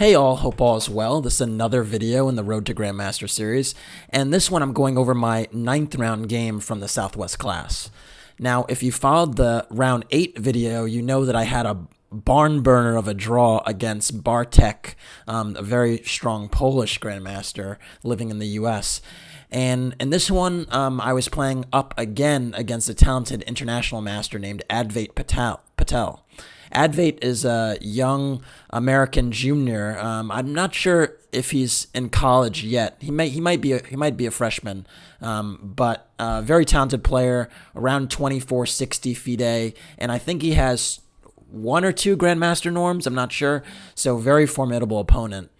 Hey all, hope all is well. This is another video in the Road to Grandmaster series, and this one I'm going over my 9th round game from the Southwest class. Now, if you followed the round 8 video, you know that I had a barn burner of a draw against Bartek, a very strong Polish Grandmaster living in the US. And in this one, I was playing up again against a talented international master named Advait Patel. Advait is a young American junior. I'm not sure if he's in college yet. He might be a freshman, but a very talented player, around 2460 FIDE, and I think he has 1 or 2 Grandmaster norms. I'm not sure. So very formidable opponent.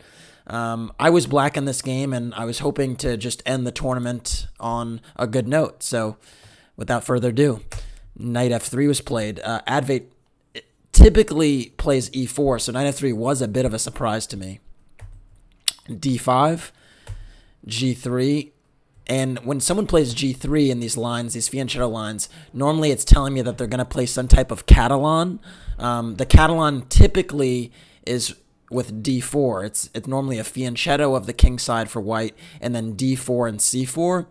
I was black in this game, and I was hoping to just end the tournament on a good note. So without further ado, knight f3 was played. Advait typically plays e4, so knight f3 was a bit of a surprise to me. d5, g3, and when someone plays g3 in these lines, these fianchetto lines, normally it's telling me that they're going to play some type of Catalan. The Catalan typically is with d4. It's normally a fianchetto of the king side for white, and then d4 and c4.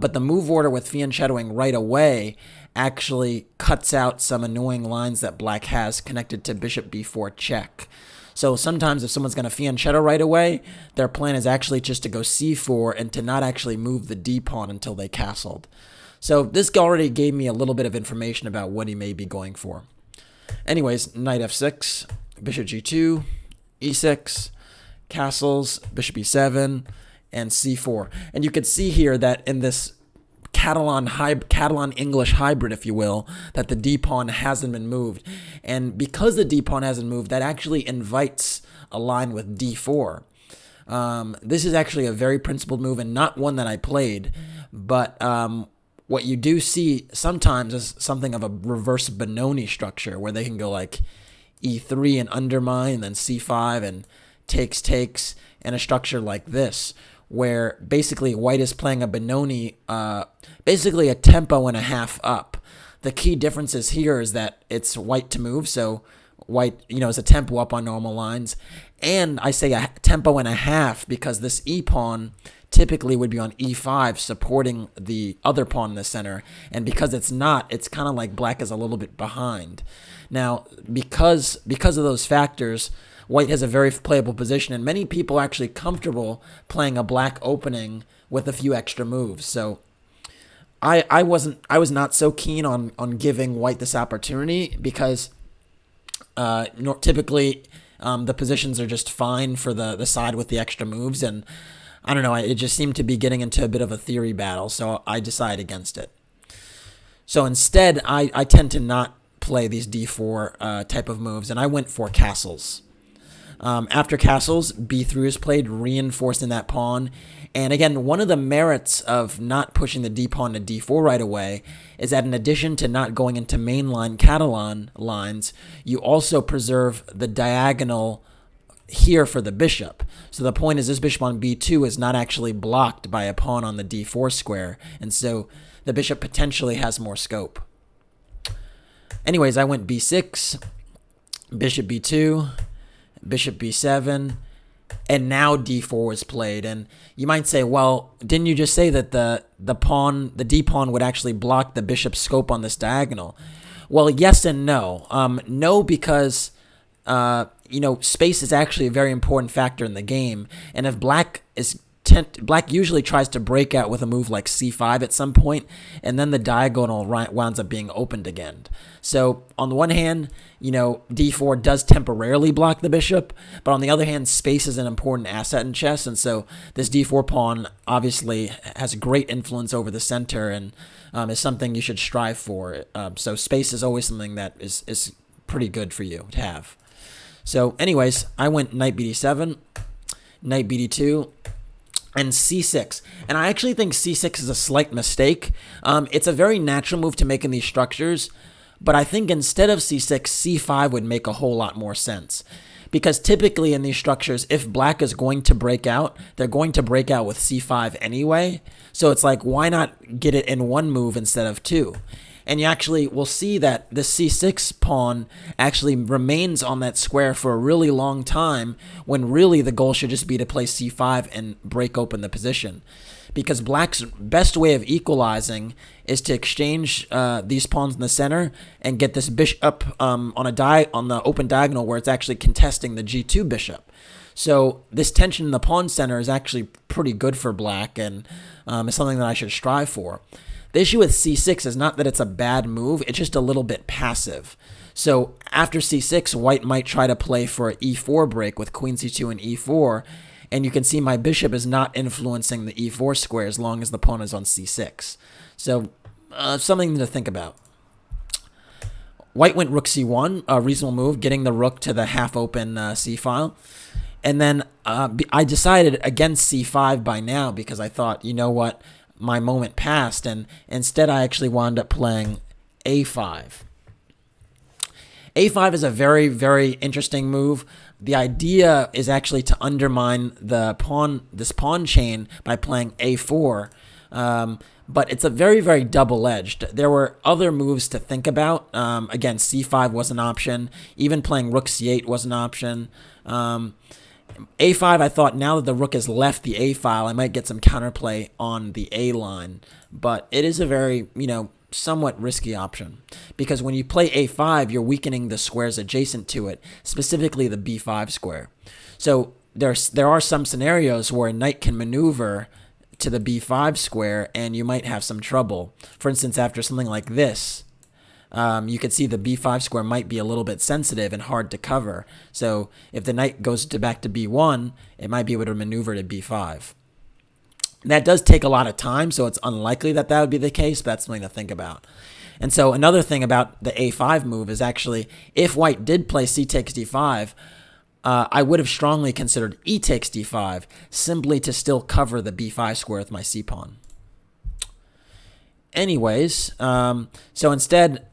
But the move order with fianchettoing right away actually cuts out some annoying lines that black has connected to bishop b4 check. So sometimes if someone's going to fianchetto right away, their plan is actually just to go c4 and to not actually move the d-pawn until they castled. So this already gave me a little bit of information about what he may be going for. Anyways, knight f6, bishop g2, e6, castles, bishop e7, and c4. And you can see here that in this Catalan English hybrid, if you will, that the d-pawn hasn't been moved. And because the d-pawn hasn't moved, that actually invites a line with d4. This is actually a very principled move and not one that I played, but what you do see sometimes is something of a reverse Benoni structure where they can go like e3 and undermine, and then c5 and takes, and a structure like this, where basically white is playing a Benoni, basically a tempo and a half up. The key differences here is that it's white to move, so white, is a tempo up on normal lines. And I say a tempo and a half because this e-pawn typically would be on e5, supporting the other pawn in the center. And because it's not, it's kind of like black is a little bit behind. Now, because of those factors, white has a very playable position, and many people are actually comfortable playing a black opening with a few extra moves. So I was not so keen on giving white this opportunity because typically the positions are just fine for the side with the extra moves, and I don't know, it just seemed to be getting into a bit of a theory battle, so I decided against it. So instead, I tend to not play these d4 type of moves, and I went for castles. After castles, b3 is played, reinforcing that pawn. And again, one of the merits of not pushing the d-pawn to d4 right away is that in addition to not going into mainline Catalan lines, you also preserve the diagonal here for the bishop. So the point is this bishop on b2 is not actually blocked by a pawn on the d4 square, and so the bishop potentially has more scope. Anyways, I went b6, bishop b2, bishop b7, and now d4 was played. And you might say, well, didn't you just say that the d-pawn would actually block the bishop's scope on this diagonal? Well, yes and no. No, because space is actually a very important factor in the game, and if black usually tries to break out with a move like c5 at some point, and then the diagonal winds up being opened again. So on the one hand, d4 does temporarily block the bishop, but on the other hand, space is an important asset in chess, and so this d4 pawn obviously has great influence over the center and is something you should strive for. So space is always something that is pretty good for you to have. So anyways, I went knight bd7, knight bd2, and c6. And I actually think c6 is a slight mistake. It's a very natural move to make in these structures, but I think instead of c6, c5 would make a whole lot more sense. Because typically in these structures, if black is going to break out, they're going to break out with c5 anyway. So it's like, why not get it in one move instead of two? And you actually will see that the c6 pawn actually remains on that square for a really long time, when really the goal should just be to play c5 and break open the position. Because black's best way of equalizing is to exchange these pawns in the center and get this bishop on the open diagonal where it's actually contesting the g2 bishop. So this tension in the pawn center is actually pretty good for black, and is something that I should strive for. The issue with c6 is not that it's a bad move, it's just a little bit passive. So after c6, white might try to play for an e4 break with queen c2 and e4, and you can see my bishop is not influencing the e4 square as long as the pawn is on c6. So something to think about. White went rook c1, a reasonable move, getting the rook to the half-open c-file. And then I decided against c5 by now because I thought, you know what, my moment passed, and instead I actually wound up playing a5. a5 is a very, very interesting move. The idea is actually to undermine this pawn chain by playing a4, but it's a very, very double-edged. There were other moves to think about. Again, c5 was an option. Even playing rook c8 was an option. A5, I thought now that the rook has left the A file, I might get some counterplay on the A line. But it is a very, somewhat risky option. Because when you play A5, you're weakening the squares adjacent to it, specifically the B5 square. So there are some scenarios where a knight can maneuver to the B5 square, and you might have some trouble. For instance, after something like this, you could see the b5 square might be a little bit sensitive and hard to cover. So if the knight goes back to b1, it might be able to maneuver to b5. That does take a lot of time, so it's unlikely that that would be the case, but that's something to think about. And so another thing about the a5 move is actually, if white did play c takes d5, I would have strongly considered e takes d5, simply to still cover the b5 square with my c-pawn. Anyways, so instead,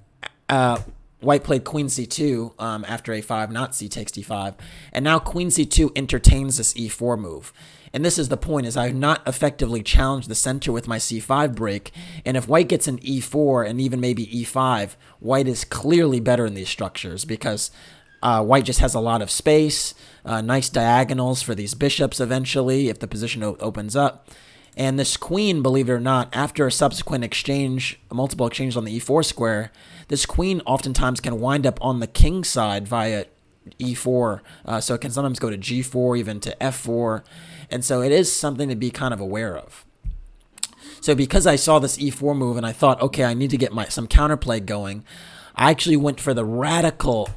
white played queen c2 after a5, not c takes d5, and now queen c2 entertains this e4 move. And this is the point, is I have not effectively challenged the center with my c5 break, and if white gets an e4 and even maybe e5, white is clearly better in these structures because white just has a lot of space, nice diagonals for these bishops eventually if the position opens up. And this queen, believe it or not, after a subsequent exchange, multiple exchanges on the e4 square, this queen oftentimes can wind up on the king side via e4. So it can sometimes go to g4, even to f4. And so it is something to be kind of aware of. So because I saw this e4 move and I thought, okay, I need to get some counterplay going, I actually went for the radical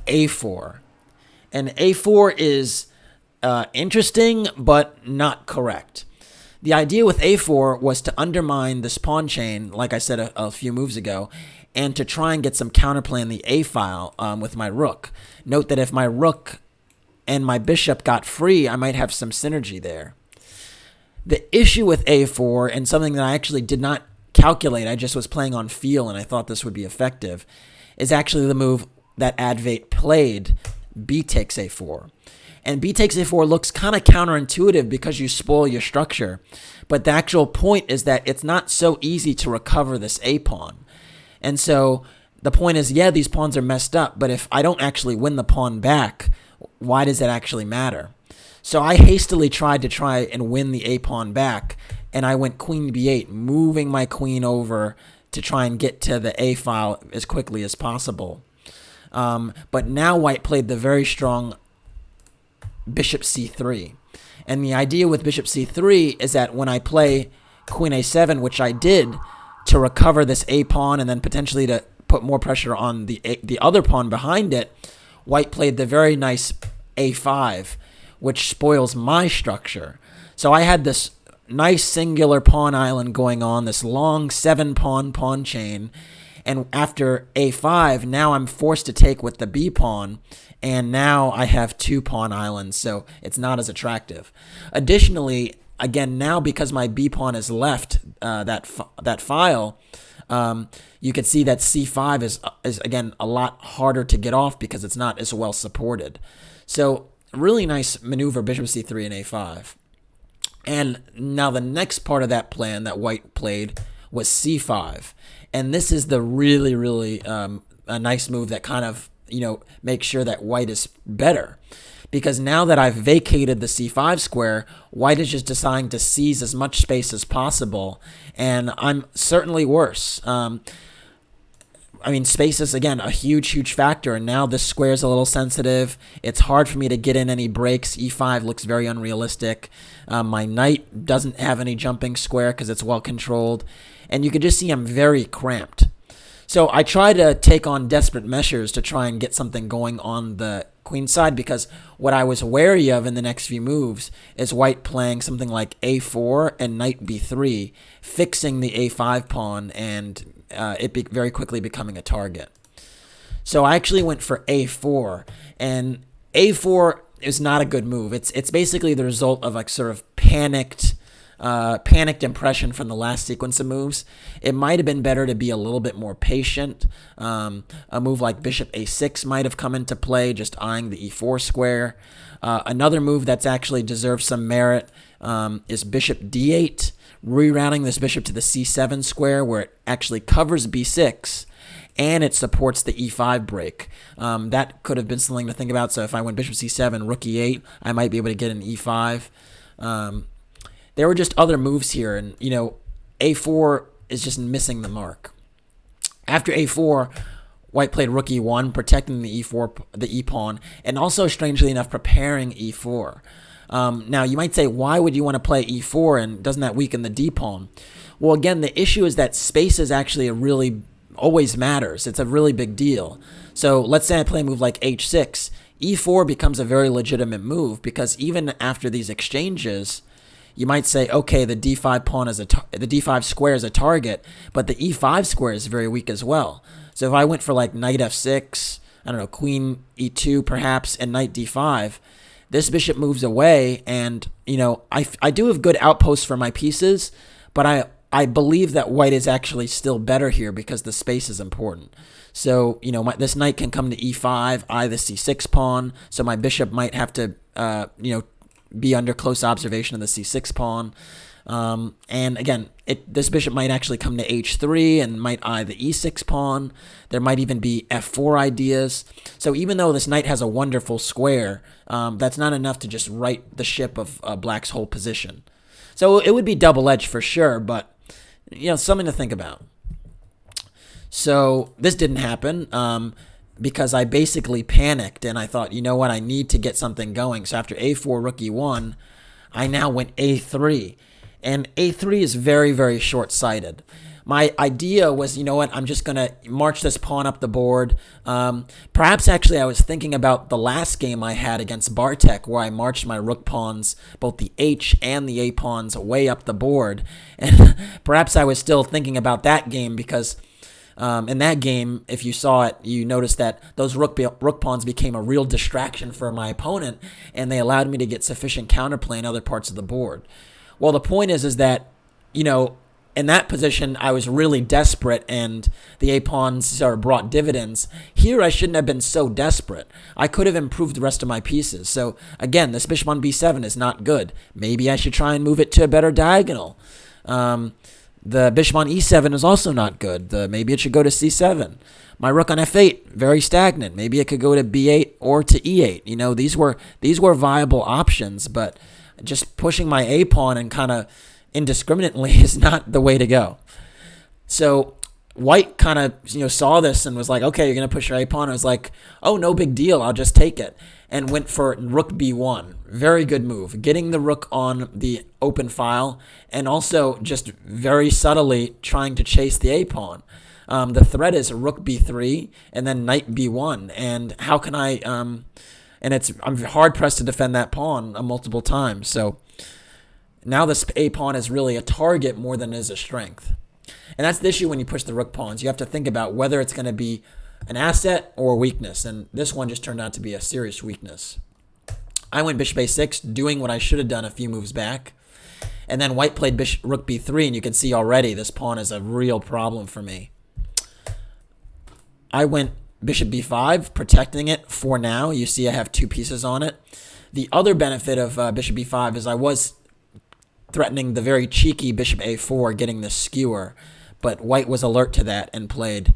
a4. And a4 is interesting, but not correct. The idea with a4 was to undermine this pawn chain, like I said a few moves ago, and to try and get some counterplay in the a file with my rook. Note that if my rook and my bishop got free, I might have some synergy there. The issue with a4, and something that I actually did not calculate, I just was playing on feel and I thought this would be effective, is actually the move that Advait played, b takes a4. And b takes a4 looks kind of counterintuitive because you spoil your structure. But the actual point is that it's not so easy to recover this a pawn. And so the point is, yeah, these pawns are messed up, but if I don't actually win the pawn back, why does that actually matter? So I hastily tried and win the a pawn back, and I went queen b8, moving my queen over to try and get to the a file as quickly as possible. But now white played the very strong bishop c3. And the idea with bishop c3 is that when I play queen a7, which I did to recover this a pawn and then potentially to put more pressure on the other pawn behind it, white played the very nice a5, which spoils my structure. So I had this nice singular pawn island going on, this long 7-pawn chain, and after a5, now I'm forced to take with the b pawn, and now I have 2 pawn islands, so it's not as attractive. Additionally, again, now because my b pawn has left that file, you can see that c5 is again a lot harder to get off because it's not as well supported. So really nice maneuver, bishop c3 and a5. And now the next part of that plan that white played was c5. And this is the really a nice move that kind of, makes sure that white is better. Because now that I've vacated the c5 square, white is just deciding to seize as much space as possible, and I'm certainly worse. Space is, again, a huge factor, and now this square is a little sensitive. It's hard for me to get in any breaks. e5 looks very unrealistic. My knight doesn't have any jumping square because it's well controlled, and you can just see I'm very cramped. So I try to take on desperate measures to try and get something going on the queen side, because what I was wary of in the next few moves is white playing something like a4 and knight b3, fixing the a5 pawn, and very quickly becoming a target. So I actually went for a4, and a4 is not a good move. It's basically the result of like sort of panicked impression from the last sequence of moves. It might have been better to be a little bit more patient. A move like bishop a6 might have come into play, just eyeing the e4 square. Another move that's actually deserves some merit is bishop d8, rerouting this bishop to the c7 square, where it actually covers b6 and it supports the e5 break. That could have been something to think about. So if I went bishop c7, rook e8, I might be able to get an e5. There were just other moves here, and a4 is just missing the mark. After a4, white played rook e1, protecting the e pawn, and also, strangely enough, preparing e4. Now, you might say, why would you want to play e4, and doesn't that weaken the d pawn? Well, again, the issue is that space is actually always matters. It's a really big deal. So let's say I play a move like h6. e4 becomes a very legitimate move, because even after these exchanges, you might say, okay, the d5 pawn the d5 square is a target, but the e5 square is very weak as well. So if I went for like knight f6, I don't know, queen e2 perhaps, and knight d5, this bishop moves away, and I do have good outposts for my pieces, but I believe that white is actually still better here because the space is important. So this knight can come to e5, eye the c6 pawn, so my bishop might have to be under close observation of the c6 pawn. And again, this bishop might actually come to h3 and might eye the e6 pawn. There might even be f4 ideas. So even though this knight has a wonderful square, that's not enough to just right the ship of black's whole position. So it would be double-edged for sure, but something to think about. So this didn't happen. Because I basically panicked and I thought, what, I need to get something going. So after a4, rook e1, I now went a3. And a3 is very short-sighted. My idea was, what, I'm just going to march this pawn up the board. Perhaps actually I was thinking about the last game I had against Bartek, where I marched my rook pawns, both the h and the a pawns, way up the board. And perhaps I was still thinking about that game because in that game, if you saw it, you noticed that those rook pawns became a real distraction for my opponent, and they allowed me to get sufficient counterplay in other parts of the board. Well, the point is that, in that position, I was really desperate, and the a pawns sort of brought dividends. Here, I shouldn't have been so desperate. I could have improved the rest of my pieces. So, again, this bishop on b7 is not good. Maybe I should try and move it to a better diagonal. The bishop on e7 is also not good. Maybe it should go to c7. My rook on f8, very stagnant. Maybe it could go to b8 or to e8. These were viable options, but just pushing my a pawn and kind of indiscriminately is not the way to go. So white kind of saw this and was like, okay, you're gonna push your a pawn. I was like, oh, no big deal. I'll just take it, and went for rook b1. Very good move, getting the rook on the open file, and also just very subtly trying to chase the a pawn. The threat is rook b3 and then knight b1, and how can I? I'm hard pressed to defend that pawn multiple times. So now this a pawn is really a target more than it is a strength, and that's the issue when you push the rook pawns. You have to think about whether it's going to be an asset or a weakness, and this one just turned out to be a serious weakness. I went bishop a6, doing what I should have done a few moves back, and then white played rook b3, and you can see already this pawn is a real problem for me. I went bishop b5, protecting it for now. You see I have two pieces on it. The other benefit of bishop b5 is I was threatening the very cheeky bishop a4, getting the skewer. but white was alert to that and played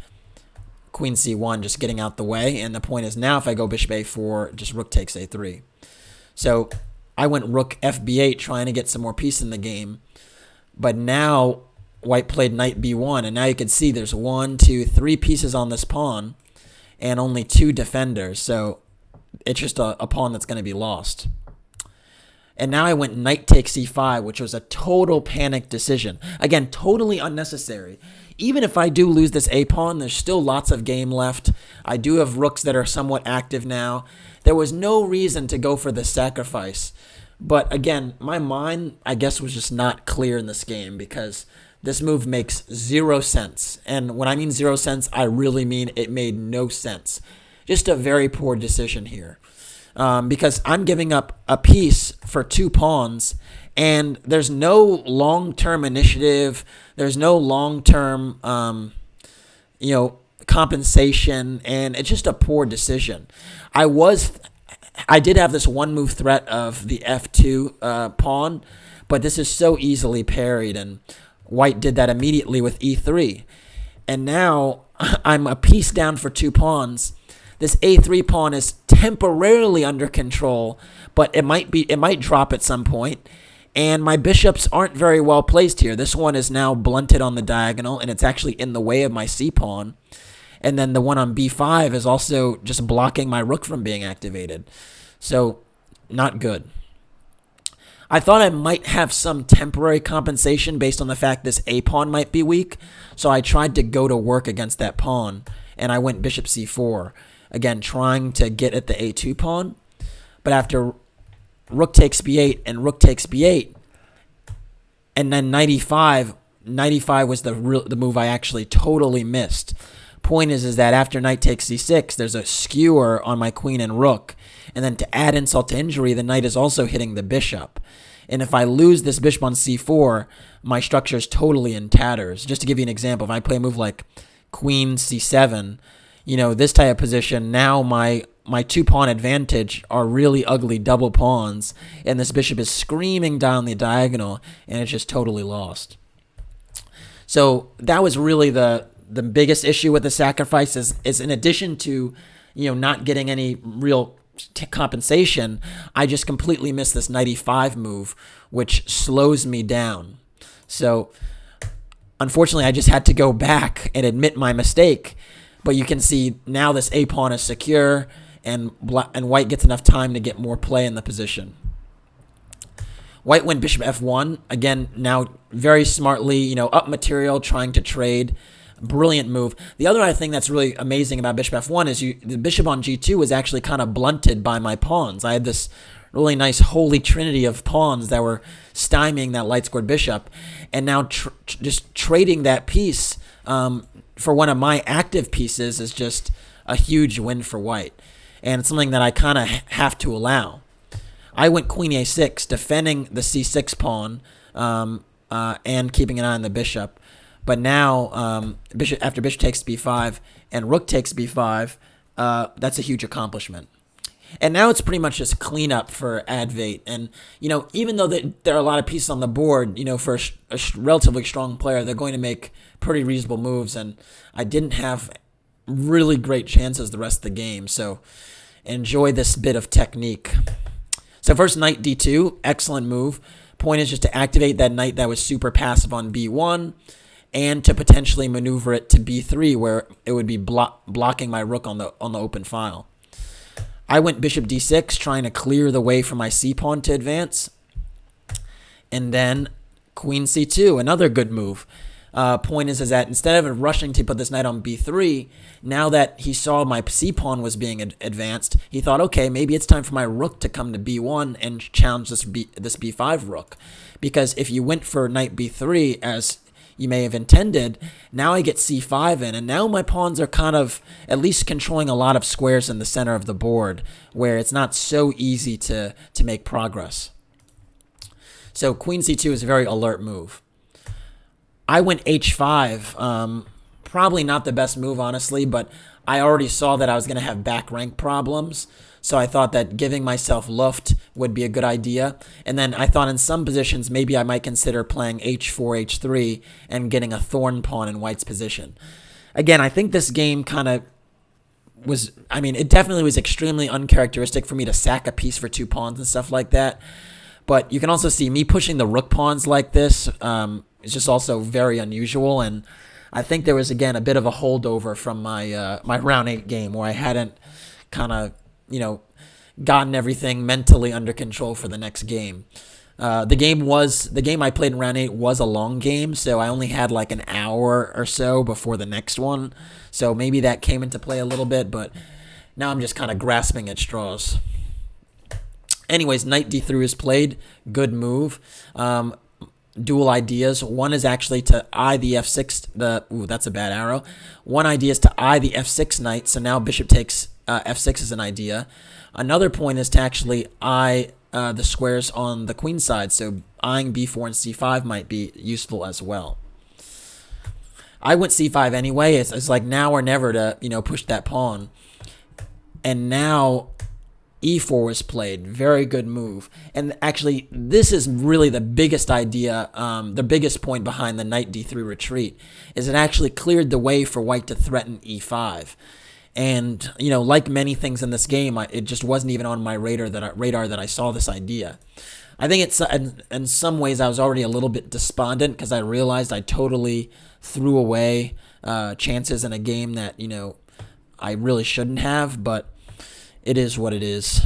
queen c1, just getting out the way. And the point is now if I go bishop a4, just rook takes a3. So I went rook fb8 trying to get some more peace in the game. But now white played knight b1, and now you can see there's 1, 2, 3 pieces on this pawn and only 2 defenders. So it's just a pawn that's going to be lost. And now I went knight takes c5, which was a total panic decision. Again, totally unnecessary. Even if I do lose this a pawn, there's still lots of game left. I do have rooks that are somewhat active now. There was no reason to go for the sacrifice. But again, my mind, I guess, was just not clear in this game because this move makes 0 sense. And when I mean 0 sense, I really mean it made no sense. Just a very poor decision here. Because I'm giving up a piece for 2 pawns, and there's no long-term initiative. There's no long-term, compensation, and it's just a poor decision. I did have this one move threat of the f2 pawn, but this is so easily parried, and white did that immediately with e3. And now I'm a piece down for 2 pawns. This a3 pawn is temporarily under control, but it might drop at some point. And my bishops aren't very well placed here. This one is now blunted on the diagonal, and it's actually in the way of my c pawn. And then the one on b5 is also just blocking my rook from being activated. So, not good. I thought I might have some temporary compensation based on the fact this a pawn might be weak. So I tried to go to work against that pawn, and I went bishop c4. Again, trying to get at the a2 pawn. But after rook takes b8 and rook takes b8, and then knight e5, knight e5 was the move I actually totally missed. Point is that after knight takes c6, there's a skewer on my queen and rook. And then to add insult to injury, the knight is also hitting the bishop. And if I lose this bishop on c4, my structure is totally in tatters. Just to give you an example, if I play a move like queen c7, this type of position, now my 2-pawn advantage are really ugly double pawns, and this bishop is screaming down the diagonal, and it's just totally lost. So that was really the biggest issue with the sacrifice is in addition to, not getting any real compensation, I just completely missed this knight e5 move, which slows me down. So unfortunately, I just had to go back and admit my mistake. But you can see now this a pawn is secure, and white gets enough time to get more play in the position. White went bishop f1. Again, now very smartly, up material, trying to trade. Brilliant move. The other thing that's really amazing about bishop f1 is the bishop on g2 was actually kind of blunted by my pawns. I had this really nice holy trinity of pawns that were stymieing that light-scored bishop. And now just trading that piece for one of my active pieces is just a huge win for white. And it's something that I kind of have to allow. I went queen a6, defending the c6 pawn and keeping an eye on the bishop. But now, after bishop takes b5 and rook takes b5, that's a huge accomplishment. And now it's pretty much just cleanup for Advait. And, even though there are a lot of pieces on the board, for a relatively strong player, they're going to make pretty reasonable moves. And I didn't have really great chances the rest of the game. So enjoy this bit of technique. So first, knight d2, excellent move. Point is just to activate that knight that was super passive on b1 and to potentially maneuver it to b3 where it would be blocking my rook on the open file. I went bishop d6, trying to clear the way for my c-pawn to advance. And then queen c2, another good move. Point is that instead of rushing to put this knight on b3, now that he saw my c-pawn was being advanced, he thought, okay, maybe it's time for my rook to come to b1 and challenge this b5 rook. Because if you went for knight b3, as you may have intended, now I get c5 in, and now my pawns are kind of at least controlling a lot of squares in the center of the board, where it's not so easy to make progress. So queen c2 is a very alert move. I went h5, probably not the best move, honestly, but I already saw that I was going to have back rank problems. So I thought that giving myself Luft would be a good idea. And then I thought in some positions maybe I might consider playing h4, h3, and getting a thorn pawn in white's position. Again, I think this game kind of was, I mean, it definitely was extremely uncharacteristic for me to sack a piece for 2 pawns and stuff like that. But you can also see me pushing the rook pawns like this is just also very unusual. And I think there was, again, a bit of a holdover from my my round 8 game where I hadn't kind of, gotten everything mentally under control for the next game. The game I played in round 8 was a long game, so I only had like an hour or so before the next one. So maybe that came into play a little bit, but now I'm just kind of grasping at straws. Anyways, knight d3 is played. Good move. Dual ideas. One is actually to eye the f6. Ooh, that's a bad arrow. One idea is to eye the f6 knight, so now bishop takes f6 is an idea. Another point is to actually eye the squares on the queen side, so eyeing b4 and c5 might be useful as well. I went c5 anyway. It's like now or never to push that pawn. And now e4 was played. Very good move. And actually, this is really the biggest idea, the biggest point behind the knight d3 retreat, is it actually cleared the way for white to threaten e5. And, like many things in this game, it just wasn't even on my radar that I saw this idea. I think it's in some ways I was already a little bit despondent because I realized I totally threw away chances in a game that, I really shouldn't have, but it is what it is.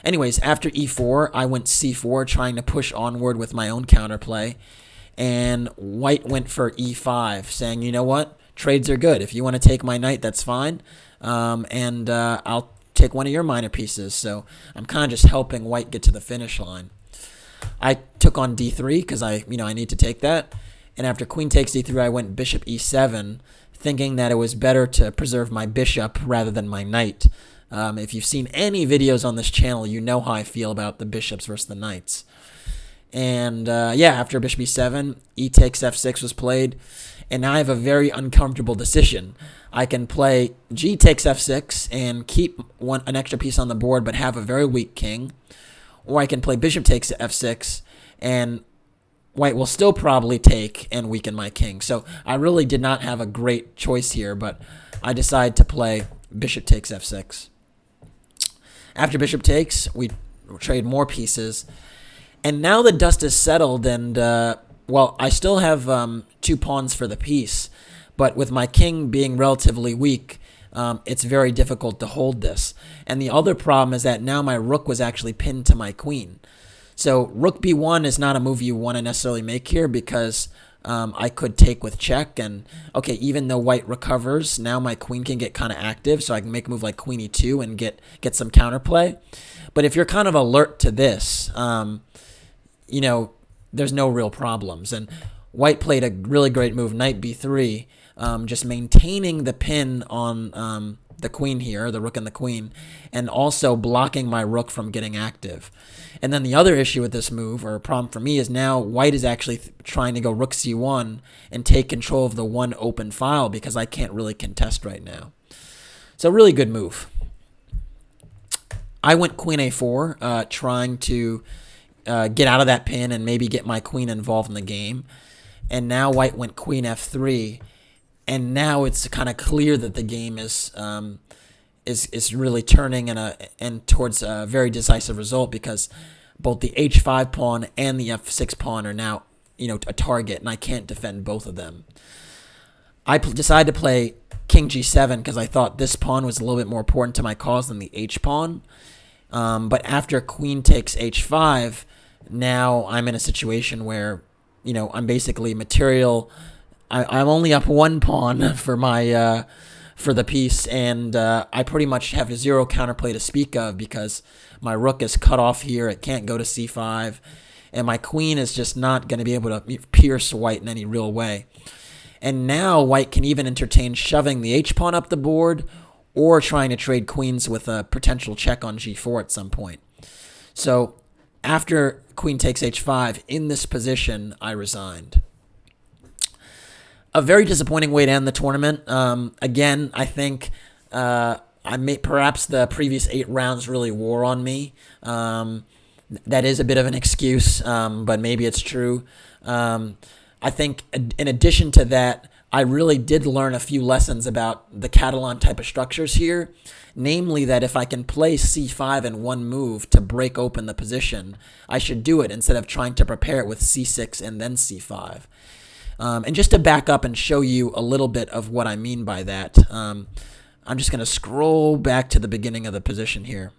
Anyways, after e4, I went c4, trying to push onward with my own counterplay. And white went for e5, saying, you know what? Trades are good. If you want to take my knight, that's fine. And I'll take one of your minor pieces. So I'm kind of just helping white get to the finish line. I took on d3 because I need to take that. And after queen takes d3, I went bishop e7, thinking that it was better to preserve my bishop rather than my knight. If you've seen any videos on this channel, you know how I feel about the bishops versus the knights. And after bishop e7, e takes f6 was played. And now I have a very uncomfortable decision. I can play g takes f6 and keep an extra piece on the board but have a very weak king. Or I can play bishop takes f6 and white will still probably take and weaken my king. So I really did not have a great choice here, but I decided to play bishop takes f6. After bishop takes, we trade more pieces. And now the dust is settled and, I still have 2 pawns for the piece. But with my king being relatively weak, it's very difficult to hold this. And the other problem is that now my rook was actually pinned to my queen. So rook b1 is not a move you want to necessarily make here because I could take with check. And, okay, even though white recovers, now my queen can get kind of active. So I can make a move like queen e2 and get some counterplay. But if you're kind of alert to this, there's no real problems. And white played a really great move, knight b3, just maintaining the pin on the queen here, the rook and the queen, and also blocking my rook from getting active. And then the other issue with this move, or problem for me, is now white is actually trying to go rook c1 and take control of the one open file because I can't really contest right now. So really good move. I went queen a4, trying to get out of that pin and maybe get my queen involved in the game. And now white went queen f3, and now it's kind of clear that the game is really turning and towards a very decisive result because both the h5 pawn and the f6 pawn are now a target, and I can't defend both of them. I decided to play king g7 because I thought this pawn was a little bit more important to my cause than the h pawn. But after queen takes h5, now I'm in a situation where I'm basically material. I'm only up 1 pawn for my for the piece, and I pretty much have 0 counterplay to speak of because my rook is cut off here. It can't go to c5, and my queen is just not going to be able to pierce white in any real way. And now white can even entertain shoving the h-pawn up the board or trying to trade queens with a potential check on g4 at some point. So after queen takes h5, in this position, I resigned. A very disappointing way to end the tournament. Again, I think perhaps the previous 8 rounds really wore on me. That is a bit of an excuse, but maybe it's true. I think in addition to that, I really did learn a few lessons about the Catalan type of structures here, namely that if I can play c5 in one move to break open the position, I should do it instead of trying to prepare it with c6 and then c5. And just to back up and show you a little bit of what I mean by that, I'm just going to scroll back to the beginning of the position here.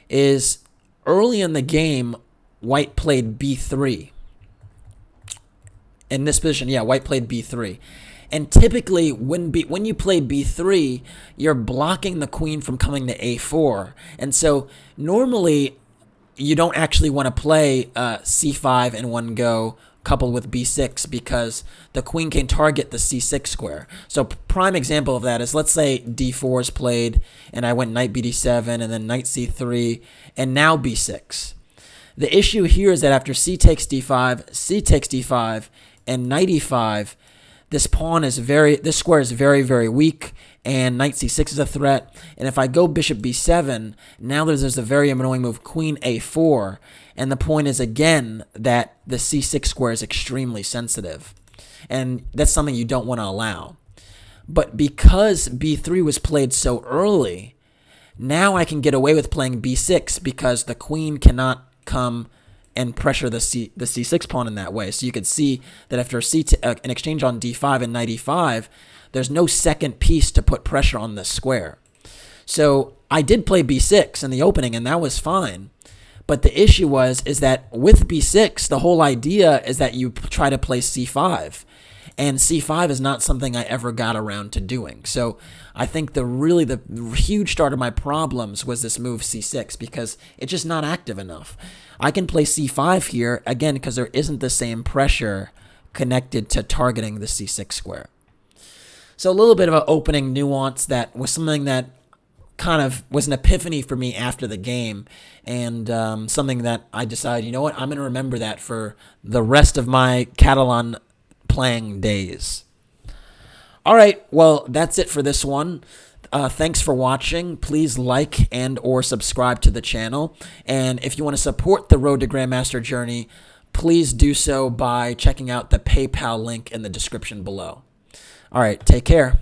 Is early in the game, white played b3. In this position, yeah, white played b3. And typically, when you play b3, you're blocking the queen from coming to a4. And so normally, you don't actually want to play c5 in one go coupled with b6 because the queen can target the c6 square. So prime example of that is, let's say d4 is played, and I went knight bd7, and then knight c3, and now b6. The issue here is that after c takes d5, c takes d5, and knight e5, this square is very, very weak, and knight c6 is a threat. And if I go bishop b7, now there's a very annoying move, queen a4, and the point is, again, that the c6 square is extremely sensitive, and that's something you don't want to allow. But because b3 was played so early, now I can get away with playing b6 because the queen cannot come and pressure the c6 pawn in that way. So you could see that after an exchange on d5 and knight e5, there's no second piece to put pressure on this square. So I did play b6 in the opening, and that was fine. But the issue is that with b6, the whole idea is that you try to play c5. And c5 is not something I ever got around to doing. So I think the huge start of my problems was this move c6 because it's just not active enough. I can play c5 here, again, because there isn't the same pressure connected to targeting the c6 square. So a little bit of an opening nuance that was something that kind of was an epiphany for me after the game, and something that I decided, you know what, I'm going to remember that for the rest of my Catalan playing days. All right, well, that's it for this one. Thanks for watching. Please like and or subscribe to the channel. And if you want to support the Road to Grandmaster journey, please do so by checking out the PayPal link in the description below. All right, take care.